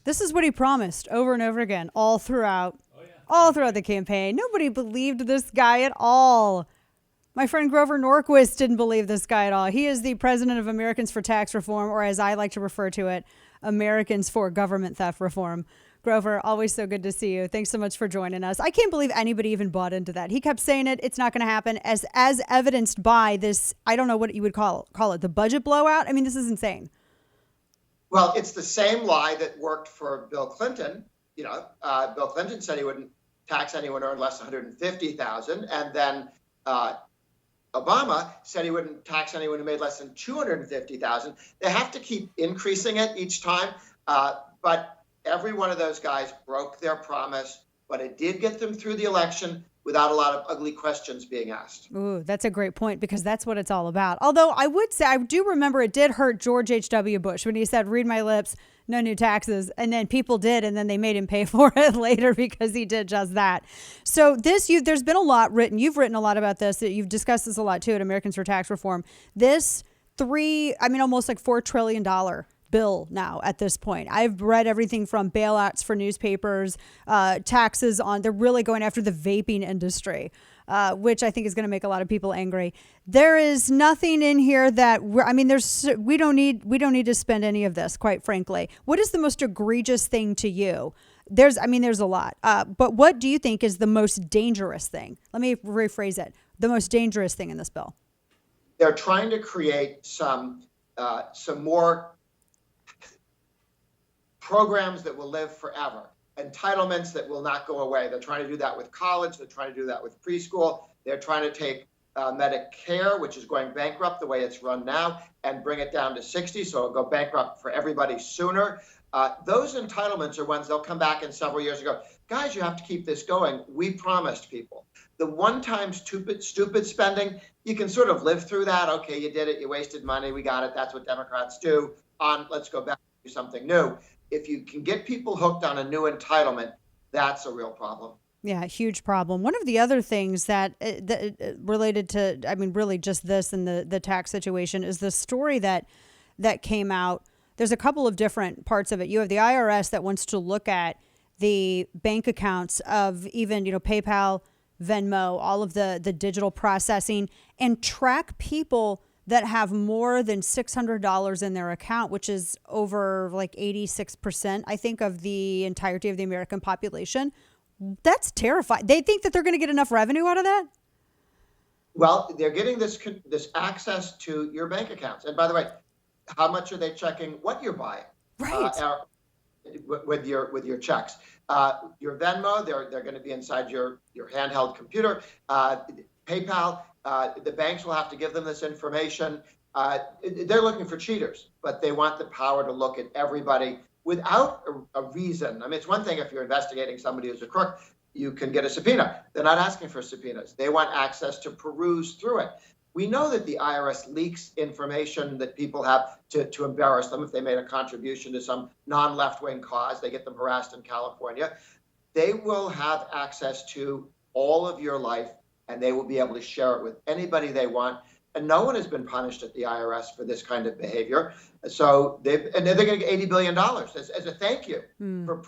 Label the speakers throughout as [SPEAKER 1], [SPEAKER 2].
[SPEAKER 1] This is what he promised over and over again, all throughout the campaign. Nobody believed this guy at all. My friend Grover Norquist didn't believe this guy at all. He is the president of Americans for Tax Reform, or as I like to refer to it, Americans for Government Theft Reform. Grover, always so good to see you. Thanks so much for joining us. I can't believe anybody even bought into that. He kept saying it's not going to happen, as evidenced by this, I don't know what you would call it, the budget blowout. I mean, this is insane.
[SPEAKER 2] Well, it's the same lie that worked for Bill Clinton. Bill Clinton said he wouldn't tax anyone who earned less than $150,000, and then Obama said he wouldn't tax anyone who made less than $250,000. They have to keep increasing it each time, but every one of those guys broke their promise, but it did get them through the election without a lot of ugly questions being asked.
[SPEAKER 1] Ooh, that's a great point, because that's what it's all about. Although I would say, I do remember it did hurt George H.W. Bush when he said, read my lips, no new taxes. And then people did, and then they made him pay for it later because he did just that. So there's been a lot written. You've written a lot about this. You've discussed this a lot too at Americans for Tax Reform. This almost like $4 trillion bill now at this point. I've read everything from bailouts for newspapers, taxes on, they're really going after the vaping industry, which I think is going to make a lot of people angry. There is nothing in here that we don't need to spend any of this, quite frankly. What is the most egregious thing to you? There's a lot. But what do you think is the most dangerous thing? Let me rephrase it. The most dangerous thing in this bill.
[SPEAKER 2] They're trying to create some more programs that will live forever, entitlements that will not go away. They're trying to do that with college. They're trying to do that with preschool. They're trying to take Medicare, which is going bankrupt the way it's run now, and bring it down to 60, so it'll go bankrupt for everybody sooner. Those entitlements are ones they'll come back in several years and go, guys, you have to keep this going. We promised people. The one-time stupid spending, you can sort of live through that. Okay, you did it. You wasted money. We got it. That's what Democrats do. Let's go back and do something new. If you can get people hooked on a new entitlement, that's a real problem.
[SPEAKER 1] Yeah, huge problem. One of the other things that related to, really just this and the tax situation is the story that came out. There's a couple of different parts of it. You have the IRS that wants to look at the bank accounts of even, PayPal, Venmo, all of the digital processing, and track people that have more than $600 in their account, which is over like 86%, I think, of the entirety of the American population. That's terrifying. They think that they're going to get enough revenue out of that?
[SPEAKER 2] Well, they're getting this access to your bank accounts. And by the way, how much are they checking what you're buying?
[SPEAKER 1] Right.
[SPEAKER 2] With your checks. Your Venmo, they're going to be inside your handheld computer. PayPal, the banks will have to give them this information. They're looking for cheaters, but they want the power to look at everybody without a reason. It's one thing if you're investigating somebody who's a crook, you can get a subpoena. They're not asking for subpoenas. They want access to peruse through it. We know that the IRS leaks information that people have to embarrass them if they made a contribution to some non-left-wing cause. They get them harassed in California. They will have access to all of your life, and they will be able to share it with anybody they want. And no one has been punished at the IRS for this kind of behavior. So they're going to get $80 billion as a thank you for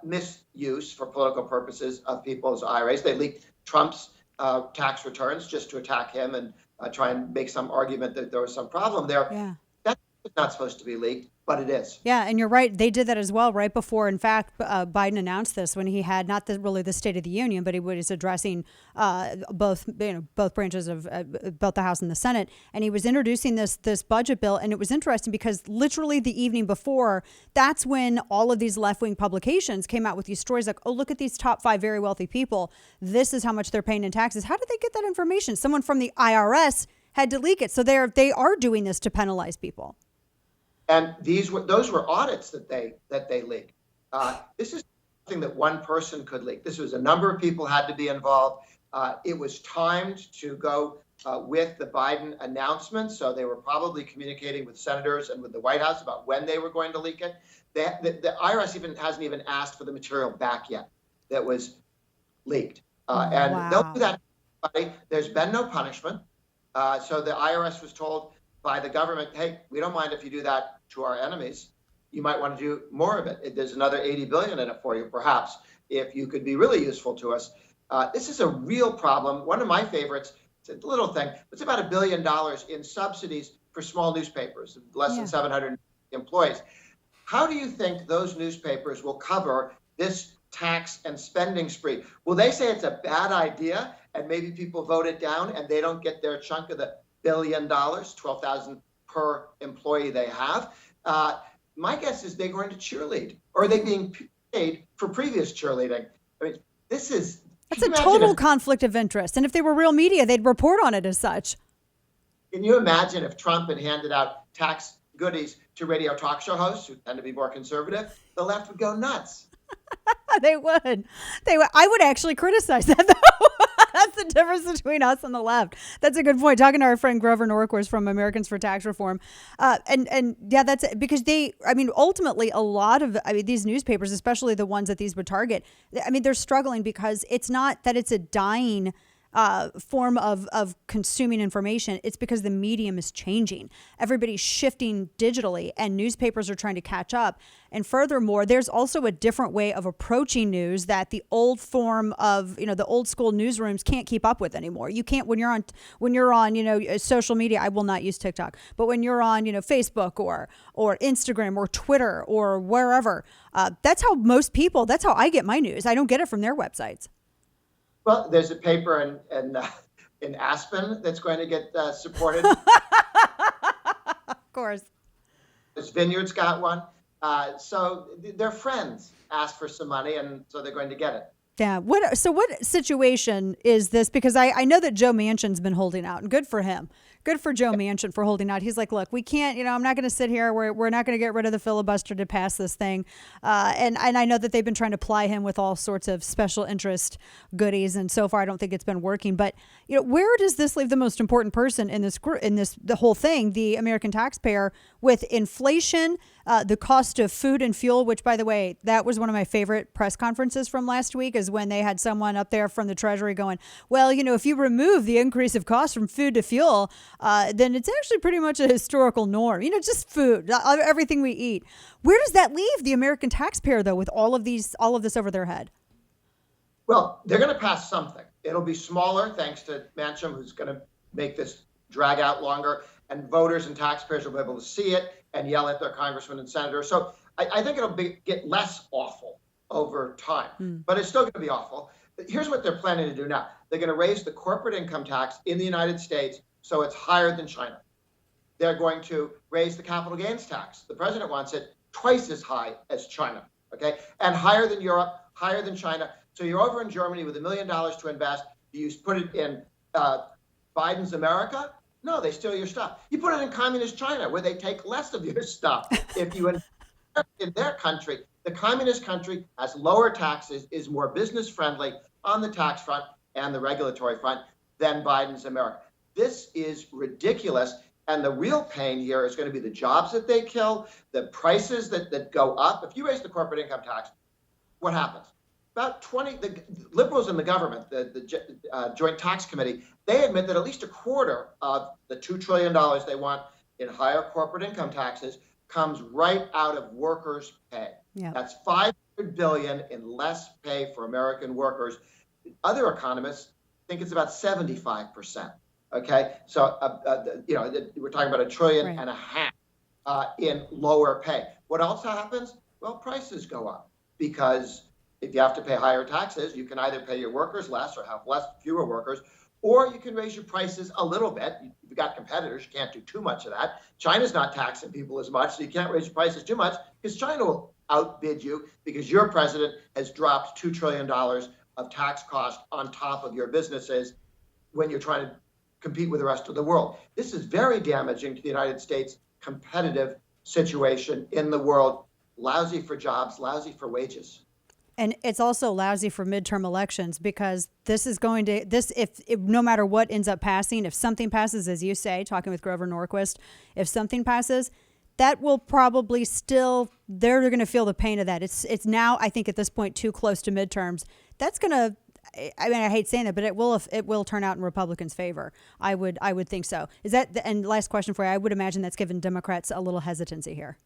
[SPEAKER 2] misuse for political purposes of people's IRAs. They leaked Trump's tax returns just to attack him and try and make some argument that there was some problem there.
[SPEAKER 1] Yeah.
[SPEAKER 2] That's not supposed to be leaked, but it is.
[SPEAKER 1] Yeah, and you're right. They did that as well right before. In fact, Biden announced this when he had not really the State of the Union, but he was addressing both branches of both the House and the Senate, and he was introducing this budget bill. And it was interesting because literally the evening before, that's when all of these left-wing publications came out with these stories like, oh, look at these top 5 very wealthy people. This is how much they're paying in taxes. How did they get that information? Someone from the IRS had to leak it. So they are doing this to penalize people.
[SPEAKER 2] And those were audits that they leaked. This is something that one person could leak. This was a number of people had to be involved. It was timed to go with the Biden announcement, so they were probably communicating with senators and with the White House about when they were going to leak it. The IRS hasn't even asked for the material back yet that was leaked, and they'll do that. There's been no punishment, so the IRS was told by the government, hey, we don't mind if you do that to our enemies. you might want to do more of it. There's another 80 billion in it for you, perhaps, if you could be really useful to us. This is a real problem. One of my favorites, it's a little thing, it's about $1 billion in subsidies for small newspapers, less than 700 employees. How do you think those newspapers will cover this tax and spending spree? Will they say it's a bad idea and maybe people vote it down and they don't get their chunk of the $1 billion, 12,000 per employee they have? My guess is they're going to cheerlead, or are they being paid for previous cheerleading? I mean, that's
[SPEAKER 1] a total conflict of interest. And if they were real media, they'd report on it as such.
[SPEAKER 2] Can you imagine if Trump had handed out tax goodies to radio talk show hosts who tend to be more conservative? The left would go nuts.
[SPEAKER 1] They would. I would actually criticize that, though. That's the difference between us and the left. That's a good point. Talking to our friend Grover Norquist from Americans for Tax Reform. And yeah, that's because ultimately a lot of, these newspapers, especially the ones that these would target, they're struggling because it's not that it's a dying form of consuming information. It's because the medium is changing. Everybody's shifting digitally and newspapers are trying to catch up. And furthermore, there's also a different way of approaching news that the old form of, the old school newsrooms can't keep up with anymore. You can't, when you're on, social media, I will not use TikTok, but when you're on, Facebook or Instagram or Twitter or wherever, that's how I get my news. I don't get it from their websites.
[SPEAKER 2] Well, there's a paper in Aspen that's going to get supported.
[SPEAKER 1] Of course.
[SPEAKER 2] This Vineyard's got one. So their friends asked for some money, and so they're going to get it.
[SPEAKER 1] Yeah. What situation is this? Because I know that Joe Manchin's been holding out, and good for him. Good for Joe Manchin for holding out. He's like, look, we can't, I'm not going to sit here. We're not going to get rid of the filibuster to pass this thing. And I know that they've been trying to ply him with all sorts of special interest goodies. And so far, I don't think it's been working. But, where does this leave the most important person in the whole thing, the American taxpayer, with inflation, the cost of food and fuel, which, by the way, that was one of my favorite press conferences from last week, is when they had someone up there from the Treasury going, well, if you remove the increase of cost from food to fuel, then it's actually pretty much a historical norm. Just food, everything we eat. Where does that leave the American taxpayer, though, with all of this over their head?
[SPEAKER 2] Well, they're going to pass something. It'll be smaller, thanks to Manchin, who's going to make this drag out longer, and voters and taxpayers will be able to see it and yell at their congressmen and senators. So I think it'll get less awful over time, but it's still going to be awful. Here's what they're planning to do now. They're going to raise the corporate income tax in the United States so it's higher than China. They're going to raise the capital gains tax. The president wants it twice as high as China, okay? And higher than Europe, higher than China. So you're over in Germany with $1 million to invest. You put it in Biden's America? No, they steal your stuff. You put it in communist China, where they take less of your stuff. If you invest in their country, the communist country has lower taxes, is more business friendly on the tax front and the regulatory front than Biden's America. This is ridiculous. And the real pain here is going to be the jobs that they kill, the prices that go up. If you raise the corporate income tax, what happens? About the liberals in the government, the Joint Tax Committee, they admit that at least a quarter of the $2 trillion they want in higher corporate income taxes comes right out of workers' pay. Yeah. That's $500 billion in less pay for American workers. Other economists think it's about 75%. Okay, so we're talking about $1.5 trillion in lower pay. What else happens? Well, prices go up, because if you have to pay higher taxes, you can either pay your workers less or have fewer workers, or you can raise your prices a little bit. You've got competitors, you can't do too much of that. China's not taxing people as much, so you can't raise your prices too much, because China will outbid you, because your president has dropped $2 trillion of tax cost on top of your businesses when you're trying to compete with the rest of the world. This is very damaging to the United States competitive situation in the world. Lousy for jobs, lousy for wages.
[SPEAKER 1] And it's also lousy for midterm elections, because if no matter what ends up passing, if something passes, as you say, talking with Grover Norquist, if something passes, that will probably they're going to feel the pain of that. It's now, I think at this point, too close to midterms. That's going to, I hate saying that, but it will turn out in Republicans' favor. I would think so. And last question for you, I would imagine that's given Democrats a little hesitancy here.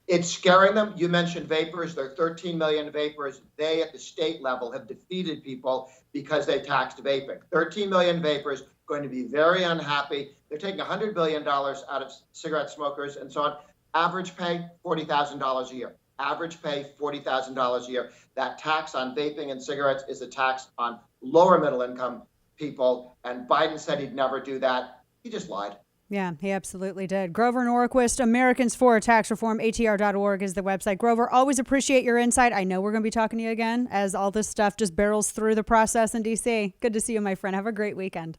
[SPEAKER 2] It's scaring them. You mentioned vapors. There are 13 million vapors. They, at the state level, have defeated people because they taxed vaping. 13 million vapors going to be very unhappy. They're taking $100 billion out of cigarette smokers and so on. Average pay, $40,000 a year. Average pay, $40,000 a year. That tax on vaping and cigarettes is a tax on lower middle income people. And Biden said he'd never do that. He just lied.
[SPEAKER 1] Yeah, he absolutely did. Grover Norquist, Americans for Tax Reform, ATR.org is the website. Grover, always appreciate your insight. I know we're going to be talking to you again as all this stuff just barrels through the process in D.C. Good to see you, my friend. Have a great weekend.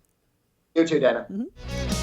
[SPEAKER 2] You too, Dana.
[SPEAKER 1] Mm-hmm.